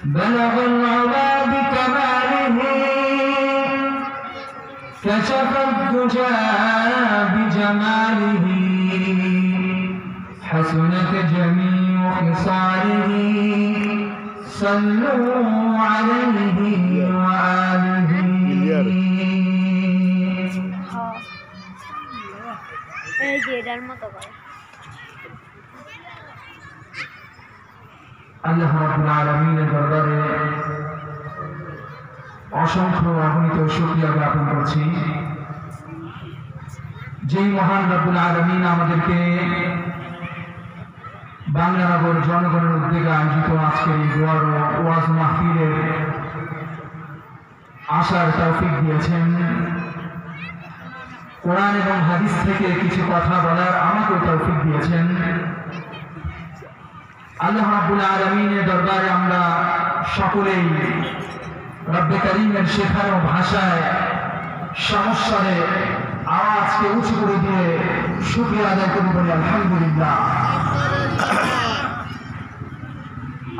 بلغ العلا بكماله كشف الدجى بجماله حسنت جميع خصاله صلوا عليه وآله আল্লাহ রাব্বুল আলামিনের দরবারে অসংখ্য অগণিত শুকরিয়া জ্ঞাপন করছি, যেই মহান রব্বুল আলামিন আমাদেরকে বাংলানগর জনগণের উদ্যোগে আয়োজিত আজকের এই দোয়ার ওয়াজ মাহফিলের আসার তৌফিক দিয়েছেন। কোরআন এবং হাদিস থেকে কিছু কথা বলার আমাকেও তৌফিক দিয়েছেন। আল্লাহ রাব্বুল আলামিনের দরবারে আমরা সকলেই রব্বে কারীমের শেখানো ভাষায় সমস্যারে আওয়াজকে উঁচু করে দিয়ে শুকরিয়া আদায় করি, বলি আলহামদুলিল্লাহ।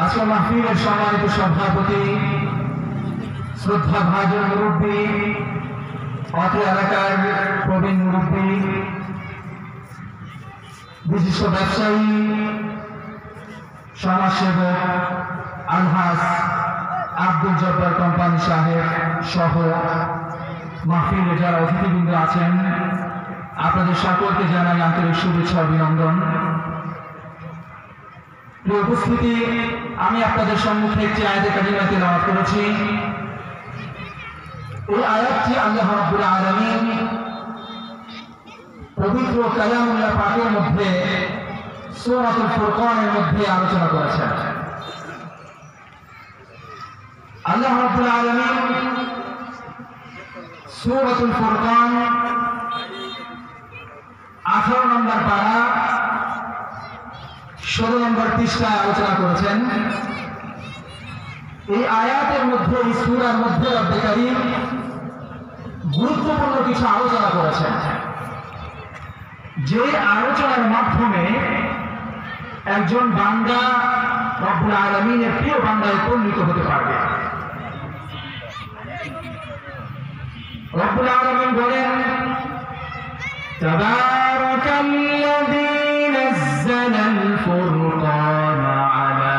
আজকে মাহফিলের সম্মানিত সভাপতি, শ্রদ্ধা ভাজন মুরব্বী, অত্র এলাকার প্রবীণ মুরব্বী, বিশিষ্ট ব্যবসায়ী, সমাজসেবক আলহাজ আব্দুল জব্বার কোম্পানি সাহেব সহ মাহফিলে যারা অতিথিবৃন্দ আছেন, আপনাদের সকলকে জানাই আন্তরিক শুভেচ্ছা অভিনন্দন। প্রিয় উপস্থিতি, আমি আপনাদের সম্মুখে একটি আয়াতে কারিমা তেলাওয়াত করেছি। এই আয়াতটি আল্লাহ রাব্বুল আলামিন পবিত্র কালামুল্লাহ পাকের মধ্যে সূরাতুল ফুরকানের মধ্যে আলোচনা করেছেন। আল্লাহ রাব্বুল আলামিন সূরাতুল ফুরকান 18 নম্বর পারা 16 নম্বর পৃষ্ঠায় আলোচনা করেছেন। এই আয়াতের মধ্যে, এই সূরার মধ্যে রব্বে কারীম গুরুত্বপূর্ণ কিছু আলোচনা করেছেন, যে আলোচনার মাধ্যমে একজন বান্দা রব্বুল আলামিনের প্রিয় বান্দায় পরিণত হতে পারবে। রব্বুল আলামিন বলেন, তাবারাকাল্লাযী নাযালাল ফুরকানা আলা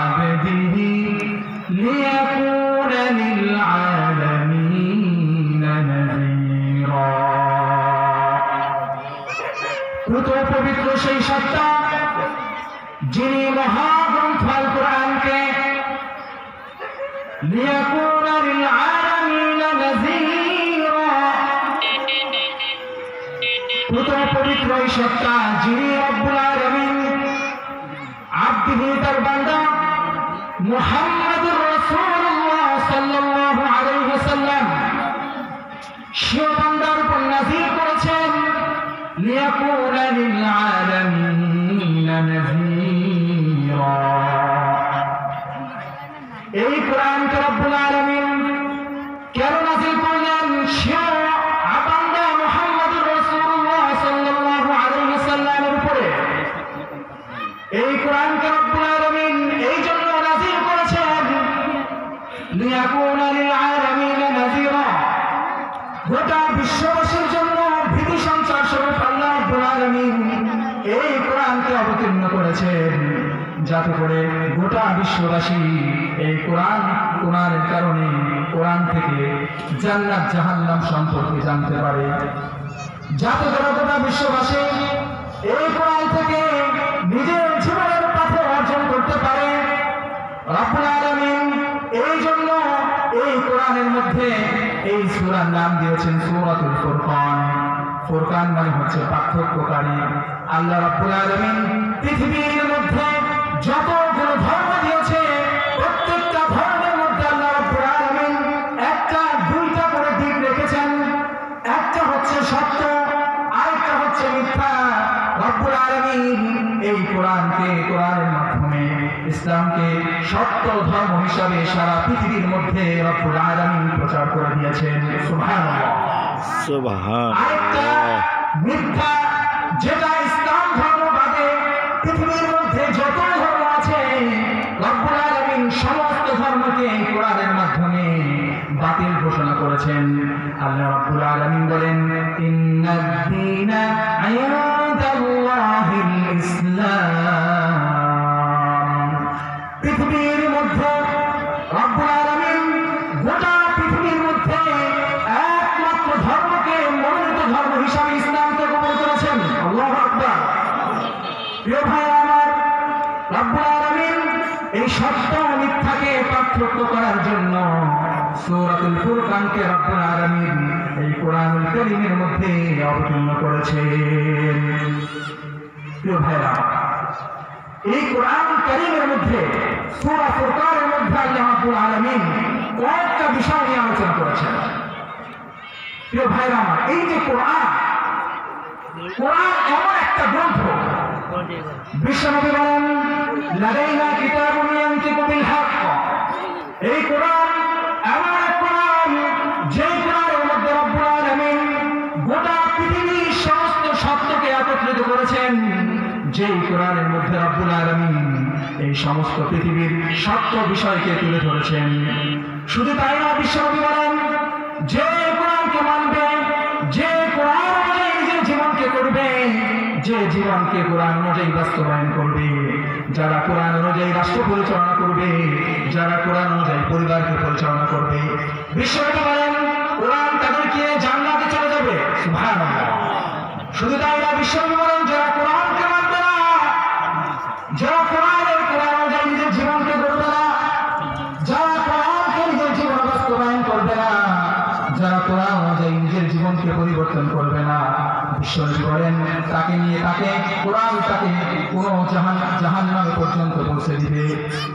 আবদিহি লিয়াকুনা লিল আলামিন নাযীরা। পুত পবিত্র সেই সত্তা যিনি মহাগ্রন্থ আল কোরআনকে লিয়াকুনা লিল আলামিন নাযীরা, পুত পবিত্র এই সত্তা যিনি রব্বুল আলামিন আব্দিহি তার বান্দা মুহাম্মদুর রাসূলুল্লাহ সাল্লাল্লাহু আলাইহি ওয়াসাল্লাম সে বান্দার উপর নাযিল করেছেন লিয়াকুনা লিল আলামিন নাযীরা। এই কোরআনকে রব্বুল আলামিন কেন নাযিল করলেন? সে বান্দা মুহাম্মদুর রাসূলুল্লাহ সাল্লাল্লাহু আলাইহি ওয়াসাল্লামের উপরে এই কোরআনকে রব্বুল আলামিন এই জন্য নাযিল করেছেন লিয়াকুনা লিল আলামিন নাযীরা, গোটা বিশ্ববাসীর জন্য ভীতি সঞ্চার স্বরূপ আল্লাহ রাব্বুল আলামিন এই কোরআনকে অবতীর্ণ করেছেন, যাতে করে গোটা বিশ্ববাসী এই কোরআনের কারণে কোরআন থেকে জান্নাত জাহান্নাম সম্পর্কে জানতে পারে, যাতে করে গোটা বিশ্ববাসী এই কোরআন থেকে নিজের জীবনের পথে অর্জন করতে পারে। রব্বুল আলামিন এই জন্য এই কোরআনের মধ্যে এই সূরার নাম দিয়েছেন সূরাতুল ফুরকান। ফুরকান মানে হচ্ছে পার্থক্যকারী। আল্লাহ রাব্বুল আলামিন পৃথিবীর মধ্যে যতগুলো ধর্ম দিয়েছে, প্রত্যেকটা ধর্মের মধ্যে আল্লাহ রাব্বুল আলামিন একটা দুইটা করে দিক রেখেছেন। একটা হচ্ছে সত্য, আরেকটা হচ্ছে মিথ্যা। রব্বুল আলামিন এই কোরআনের মাধ্যমে ইসলামকে সত্য ধর্ম হিসাবে সারা পৃথিবীর মধ্যে রব্বুল আলামিন প্রচার করে দিয়েছেন। সুবহানাল্লাহ, সুবহানাল্লাহ। আরেকটা মিথ্যা, যেটা ইসলাম ধর্ম বাদে পৃথিবীর মধ্যে যত ধর্ম আছে রব্বুল আলামিন সমস্ত ধর্ম করেছেন। আল্লাহ রাব্বুল আলামিন বলেন, ইন্নাদ-দীনা ইনদাল্লাহিল ইসলাম। পৃথিবীর মধ্যে রাব্বুল আলামিন গোটা পৃথিবীর মধ্যে একমাত্র ধর্মকে মনোনীত ধর্ম হিসাবে ইসলামকে কবুল করেছেন। আল্লাহু আকবার। প্রিয় ভাই আমার, রাব্বুল আলামিন এই সত্য মিথ্যাকে পার্থক্য করার জন্য সূরাতুল ফুরকানকে রাব্বুল আলামিন এই কোরআনুল কারীমের মধ্যে অবতীর্ণ করেছেন। প্রিয় ভাইরা, এই কোরআনুল কারীমের মধ্যে সূরা ফুরকানের মধ্যে আল্লাহ রাব্বুল আলামিন কয়েকটা বিষয় নিয়ে আলোচনা করেছেন। প্রিয় ভাইরা আমার, এই যে কোরআন এমন একটা গ্রন্থ, বিশ্বনবী বলেন, লাদাইনা কিতাবুন ইয়ানতিকু বিল হক। এই কোরআন এমন এক কোরআন, যে কোরআনের মধ্যে রব্বুল আলামিন গোটা পৃথিবীর সমস্ত সত্যকে একত্রিত করেছেন। যে কোরআনের মধ্যে রব্বুল আলামিন এই সমস্ত পৃথিবীর সত্য বিষয়কে তুলে ধরেছেন। শুধু তাই না, বিশ্বনবী বলেন, যে কোরআনকে মানবে, যে কোরআন অনুযায়ী নিজের জীবনকে করবে, যে জীবনকে কোরআন অনুযায়ী বাস্তবায়ন করবে, যারা কোরআন অনুযায়ী রাষ্ট্র পরিচালনা করবে, যারা কোরআন অনুযায়ী পরিবারকে পরিচালনা করবে, বিশ্বনবী বলেন, কোরআন তাদেরকে জান্নাতে চলে যাবে। সুবহানাল্লাহ। শুধু তাই না, বিশ্বনবী বলেন, যারা কোরআনকে মানবে না, যারা কোরআন অনুযায়ী নিজের জীবনকে করবে না, যারা কোরআনকে নিজের জীবন বাস্তবায়ন করবে না, যারা কোরআন অনুযায়ী নিজের জীবনকে পরিবর্তন করবে না, বিশ্বনবী বলেন, তাকে নিয়ে কোরআন তাকে কোনো জাহান্নামে পর্যন্ত পৌঁছে দিবে।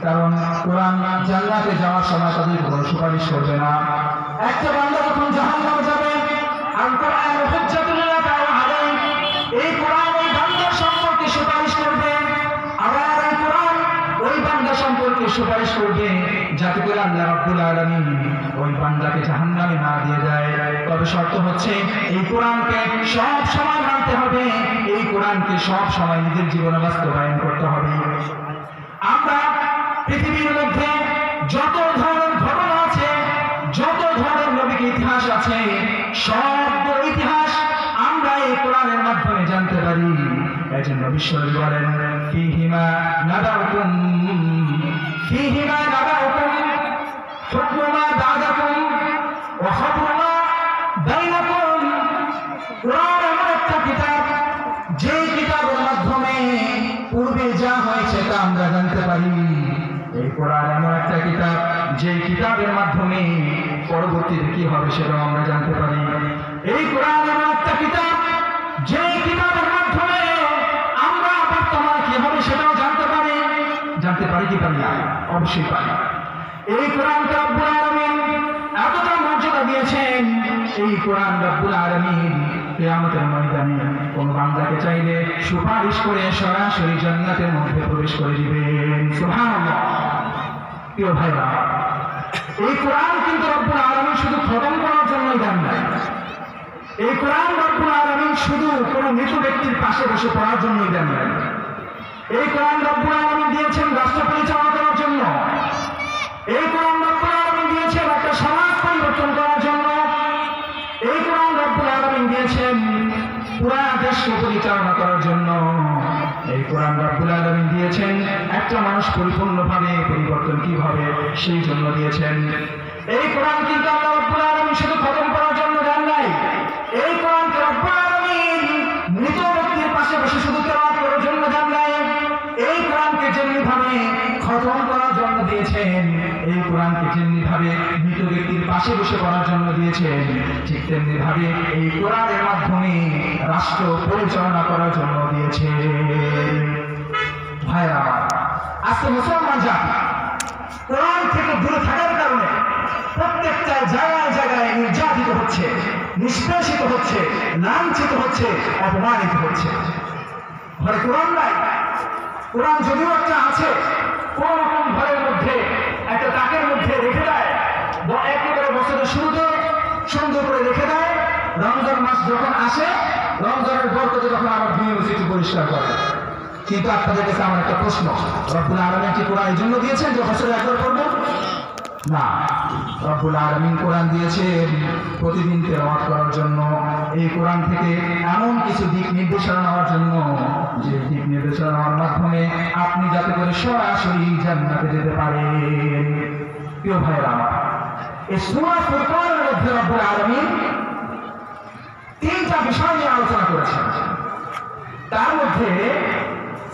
কারণ কোরআন জান্নাতে যাওয়ার সময় তাদের কোনো সুপারিশ করবে না। একটা বান্দা যখন জাহান্নামে যাবে, আল কোরআন হুজ্জাতুল লাকা ওয়া আলাইক, এই কোরআন ওই বান্দার সম্পর্কে সুপারিশ করবে। আবার এই কোরআন ওই বান্দা সম্পর্কে সুপারিশ করবে, যাতে করে আল্লাহ রাব্বুল আলামিন ওই বান্দাকে জাহান্নামে না দিয়ে দেয়। তবে শর্ত হচ্ছে, এই কোরআনকে সব সময় মানতে হবে, এই কোরআনকে সব সময় নিজের জীবনে বাস্তবায়ন করতে হবে। আমরা পৃথিবীর মধ্যে যত ধরনের ঘটনা আছে, যত ধরনের নবীর ইতিহাস আছে, সব ইতিহাস আমরা এই কোরআনের মাধ্যমে জানতে পারি। এজন্য বিশ্বনবী বলেন, ফীহিমা নাবাউকুম হুকমু মা বা'দাকুম ওয়া খাবরু মা বাইনাকুম। কোরআন এমন একটা কিতাব, যে কিতাবের মাধ্যমে পূর্বে যা হয়েছে তা আমরা জানতে পারি। এই কোরআন এমন একটা কিতাব, যে কিতাবের মাধ্যমে পরবর্তীতে কি হবে সেটাও আমরা জানতে পারি। এই কোরআন এমন একটা কিতাব, যে কিতাবের মাধ্যমে আমরা বর্তমানে কি হবে সেটাও জানতে পারি। জানতে পারি কি পারি না? অবশ্যই পারি। এই কোরআনকে রব্বুল আলামিন এতটা মর্যাদা দিয়েছেন। এই কোরআন রব্বুল আলামিন কিয়ামতের ময়দানে কোন বান্দাকে চাইলে সুপারিশ করে সরাসরি জান্নাতের মধ্যে প্রবেশ করে দিবেন। সুবহানাল্লাহ। প্রিয় ভাইরা, এই কোরআন কিন্তু রব্বুল আলামিন শুধু খতম করার জন্যই দেন নাই। এই কোরআন রব্বুল আলামিন শুধু কোন মৃত ব্যক্তির পাশে বসে পড়ার জন্যই দেন নাই। এই কোরআন রব্বুল আলামিন দিয়েছেন রাষ্ট্র পরিচালনা করার জন্য। এই কোরআন রব্বুল আলামিন দিয়েছেন একটা সমাজ পরিবর্তন করার জন্য। এই কোরআন রব্বুল আলামিন দিয়েছেন পুরা দেশকে পরিচালনা করার জন্য। এই কোরআন রব্বুল আলামিন দিয়েছেন একটা মানুষ পরিপূর্ণভাবে পরিবর্তন কিভাবে সেই জন্য দিয়েছেন। এই কোরআন কিন্তু আল্লাহ রব্বুল আলামিন শুধু খতম করার জন্য দেন নাই। এই কোরআনকে রব্বুল আলামিন মৃত ব্যক্তির পাশে বসে শুধু তেলাওয়াত করার জন্য দেন নাই। এই কোরআনকে যেমনি ভাবে খতম করার জন্য দিয়েছেন, এই কোরআনকে যেমনি ভাবে মৃত ব্যক্তির পাশে বসে পড়ার জন্য দিয়েছেন, ঠিক তেমনি ভাবে এই কোরআনের মাধ্যমে রাষ্ট্র পরিচালনা করার জন্য দিয়েছেন। ভাইরা, আজকে মুসলমান জাতি কোরআন থেকে দূরে থাকার কারণে প্রত্যেকটা জায়গায় জায়গায় নির্যাতিত হচ্ছে, নিষ্পেষিত হচ্ছে, লাঞ্ছিত হচ্ছে, অপমানিত হচ্ছে। ঘরে কোরআন নাই। কোরআন যদিও একটা আছে, কোন রকম ঘরের মধ্যে একটা তাকের মধ্যে রেখে দেয়, একেবারে বছরের শুরুতে সুন্দর করে রেখে দেয়। রমজান মাস যখন আসে, রমজানের বরকতে যখন আমার ইউনিভার্সিটি পরিষ্কার করে। কিন্তু আপনাদের কাছে আমার একটা প্রশ্ন, রব্বুল আলামিন কি কোরআন এই জন্য দিয়েছেন যে বছরে একবার পড়বো? না। রব্বুল আলামিন কোরআন দিয়েছেন প্রতিদিন তেলাওয়াত করার জন্য, এই কোরআন থেকে এমন কিছু দিক নির্দেশনা নেওয়ার জন্য, যে দিক নির্দেশনা নেওয়ার মাধ্যমে আপনি যাতে করে সরাসরি জান্নাতে যেতে পারেন। প্রিয় ভাইরা আমার, এই সূরা ফুরকানের মধ্যে রব্বুল আলামিন তিনটা বিষয় নিয়ে আলোচনা করেছেন। তার মধ্যে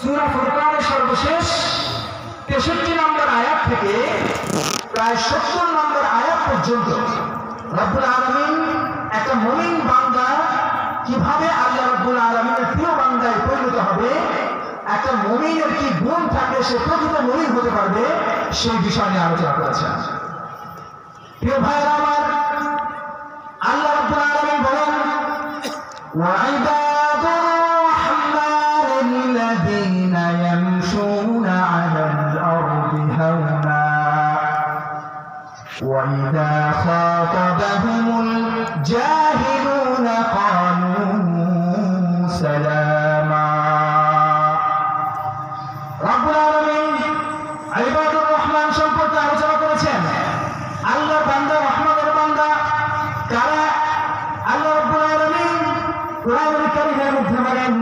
সূরা ফুরকানের সর্বশেষ 63 নম্বর আয়াত থেকে প্রায় 70 নম্বর আয়াত পর্যন্ত রব্বুল আলামিন একটা মুমিন বান্দা কিভাবে আল্লাহ রব্বুল আলামিনের প্রিয় বান্দায় পরিণত হবে, একটা মুমিনের কি গুণ থাকলে সে প্রকৃত মুমিন হতে পারবে, সেই বিষয় নিয়ে আলোচনা করেছেন। প্রিয় ভাইরা আমার, আল্লাহ রব্বুল আলামিন বলেন, ওয়াইবাদুর রাহমানিল্লাযীনা ইয়ামশুনা আলাল আরদি হাওনা وإذا خاطبهم الجاهلون قالوا سلاما। রব্বুল আলামিন ইবাদুর রহমান সম্পর্কে আলোচনা করেছেন। আল্লাহর বান্দা, রহমানের বান্দা কারা? আল্লাহ রব্বুল আলামিন কোরআনুল কারীমের মধ্যে বলেন,